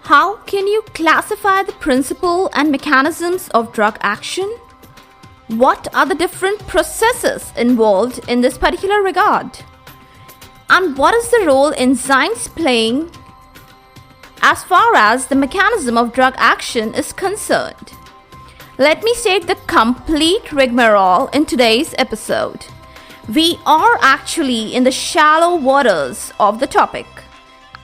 How can you classify the principle and mechanisms of drug action? What are the different processes involved in this particular regard? And what is the role enzymes playing as far as the mechanism of drug action is concerned? Let me state the complete rigmarole in today's episode. We are actually in the shallow waters of the topic.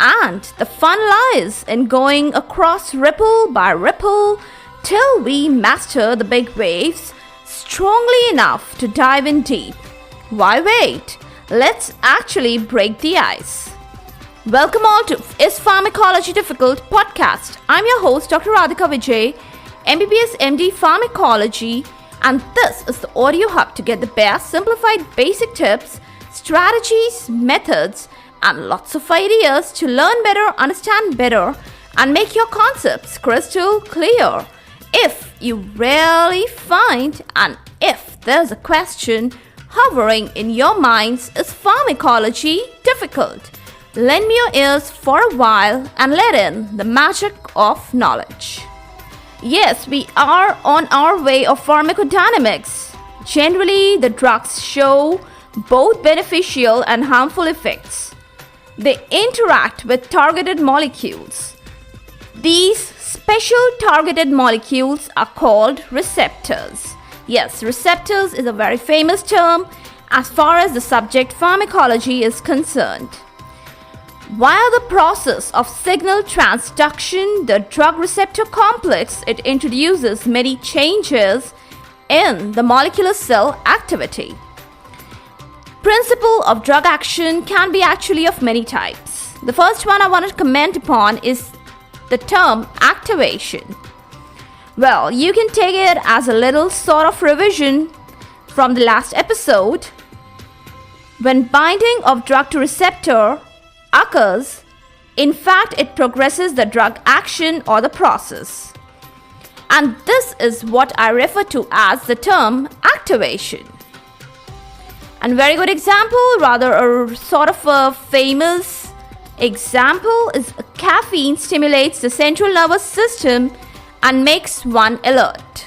And the fun lies in going across ripple by ripple till we master the big waves strongly enough to dive in deep. Why wait? Let's actually break the ice. Welcome all to Is Pharmacology Difficult podcast. I'm your host Dr. Radhika Vijay, MBBS MD Pharmacology, and this is the audio hub to get the best simplified basic tips, strategies, methods, and lots of ideas to learn better, understand better, and make your concepts crystal clear. If you really find, and if there's a question hovering in your minds, is pharmacology difficult? Lend me your ears for a while and let in the magic of knowledge. Yes, we are on our way of pharmacodynamics. Generally, the drugs show both beneficial and harmful effects. They interact with targeted molecules. These special targeted molecules are called receptors. Yes, receptors is a very famous term as far as the subject pharmacology is concerned. Via the process of signal transduction, the drug receptor complex, it introduces many changes in the molecular cell activity. Principle of drug action can be actually of many types. The first one I want to comment upon is the term activation. Well, you can take it as a little sort of revision from the last episode. When binding of drug to receptor occurs, in fact, it progresses the drug action or the process. And this is what I refer to as the term activation. And very good example, rather a sort of a famous example, is caffeine stimulates the central nervous system and makes one alert.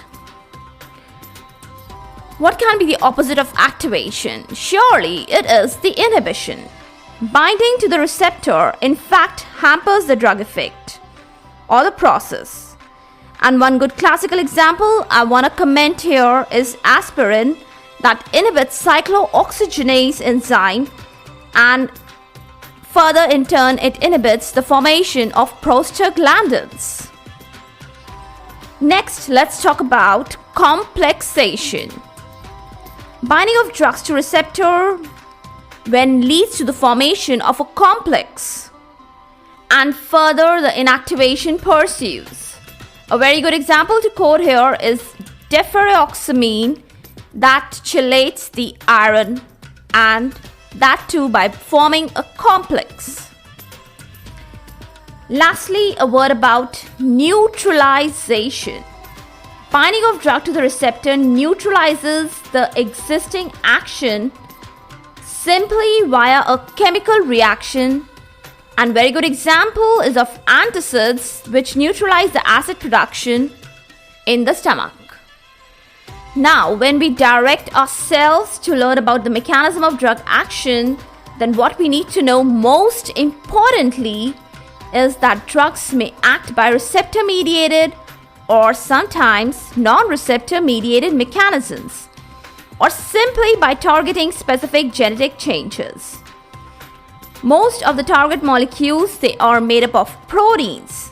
What can be the opposite of activation? Surely it is the inhibition. Binding to the receptor, in fact, hampers the drug effect or the process. And one good classical example I want to comment here is aspirin, that inhibits cyclooxygenase enzyme, and further in turn it inhibits the formation of prostaglandins. Next, let's talk about complexation. Binding of drugs to receptor when leads to the formation of a complex, and further the inactivation pursues. A very good example to quote here is deferoxamine, that chelates the iron, and that too by forming a complex. Lastly, a word about neutralization. Binding of drug to the receptor neutralizes the existing action simply via a chemical reaction, and very good example is of antacids, which neutralize the acid production in the stomach. Now, when we direct ourselves to learn about the mechanism of drug action, then what we need to know most importantly is that drugs may act by receptor-mediated or sometimes non-receptor-mediated mechanisms, or simply by targeting specific genetic changes. Most of the target molecules, they are made up of proteins.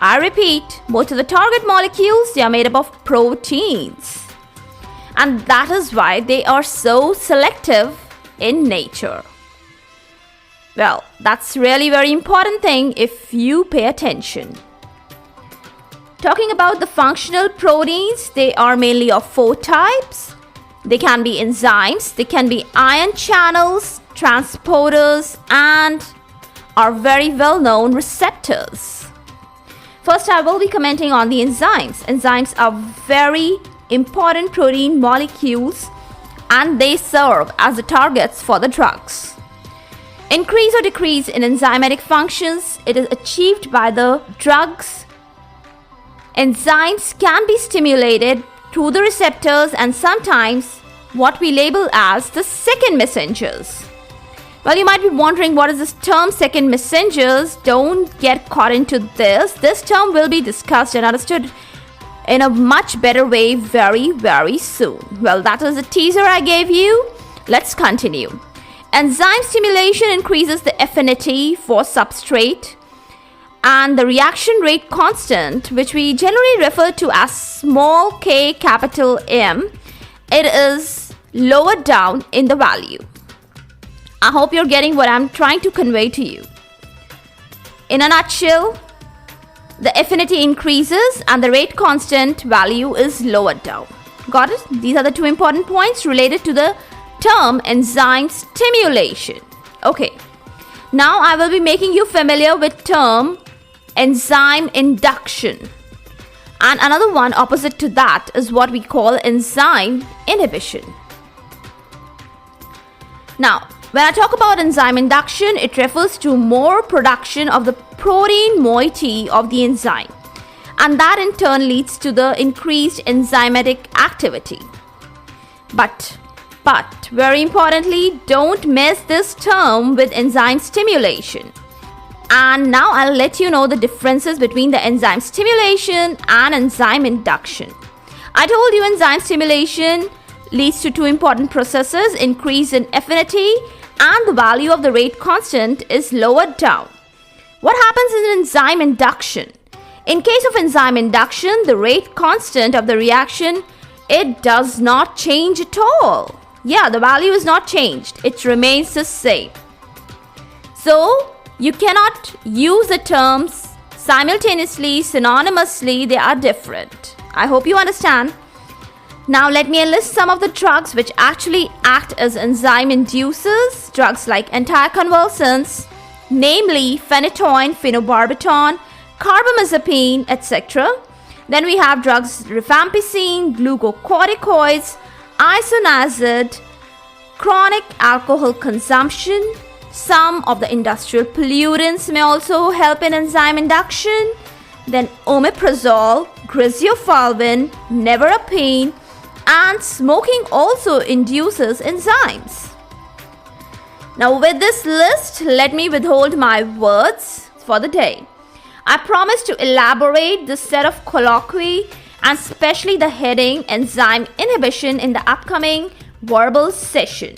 I repeat, most of the target molecules, they are made up of proteins. And that is why they are so selective in nature. Well, that's really very important thing if you pay attention. Talking about the functional proteins, they are mainly of 4 types. They can be enzymes, they can be ion channels, transporters, and are very well known receptors. First, I will be commenting on the enzymes. Enzymes are very important protein molecules and they serve as the targets for the drugs. increase or decrease in enzymatic functions. It is achieved by the drugs. Enzymes can be stimulated through the receptors and sometimes what we label as the second messengers. Well, you might be wondering what is this term second messengers. Don't get caught into this. This term will be discussed and understood in a much better way very, very soon. Well, that was a teaser I gave you. Let's continue. Enzyme stimulation increases the affinity for substrate and the reaction rate constant, which we generally refer to as small k capital M, it is lowered down in the value. I hope you're getting what I'm trying to convey to you. In a nutshell, the affinity increases and the rate constant value is lowered down. Got it? These are the two important points related to the term enzyme stimulation. Okay. Now I will be making you familiar with term enzyme induction. And another one opposite to that is what we call enzyme inhibition. Now, when I talk about enzyme induction, it refers to more production of the protein moiety of the enzyme, and that in turn leads to the increased enzymatic activity. But very importantly, don't mess this term with enzyme stimulation. And now I'll let you know the differences between the enzyme stimulation and enzyme induction. I told you enzyme stimulation leads to two important processes: increase in affinity and the value of the rate constant is lowered down. What happens in enzyme induction? In case of enzyme induction, the rate constant of the reaction, it does not change at all. Yeah, the value is not changed. It remains the same. So, you cannot use the terms simultaneously, synonymously. They are different. I hope you understand. Now let me enlist some of the drugs which actually act as enzyme inducers. Drugs like anticonvulsants, namely phenytoin, phenobarbital, carbamazepine, etc. Then we have drugs rifampicin, glucocorticoids, isoniazid, chronic alcohol consumption. Some of the industrial pollutants may also help in enzyme induction. Then omeprazole, griseofulvin, nevirapine, and smoking also induces enzymes. Now with this list, let me withhold my words for the day. I promise to elaborate this set of colloquy and especially the heading enzyme inhibition in the upcoming verbal session.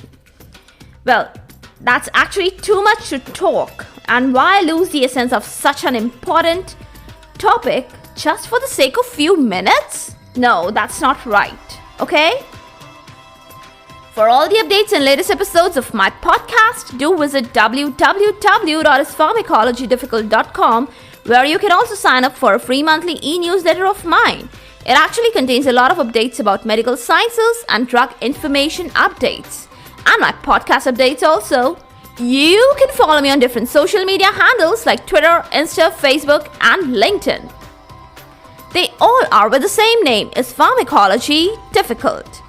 Well, that's actually too much to talk, and why lose the essence of such an important topic just for the sake of few minutes? No, that's not right. Okay? For all the updates and latest episodes of my podcast, do visit www.ispharmacologydifficult.com, where you can also sign up for a free monthly e-newsletter of mine. It actually contains a lot of updates about medical sciences and drug information updates. And my podcast updates also. You can follow me on different social media handles like Twitter, Insta, Facebook, and LinkedIn. They all are with the same name, is Pharmacology Difficult.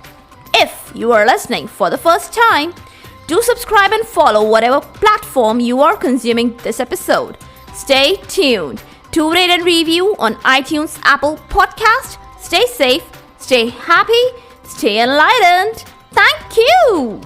If you are listening for the first time, do subscribe and follow whatever platform you are consuming this episode. Stay tuned. To rate and review on iTunes, Apple Podcast. Stay safe, stay happy, stay enlightened. Thank you.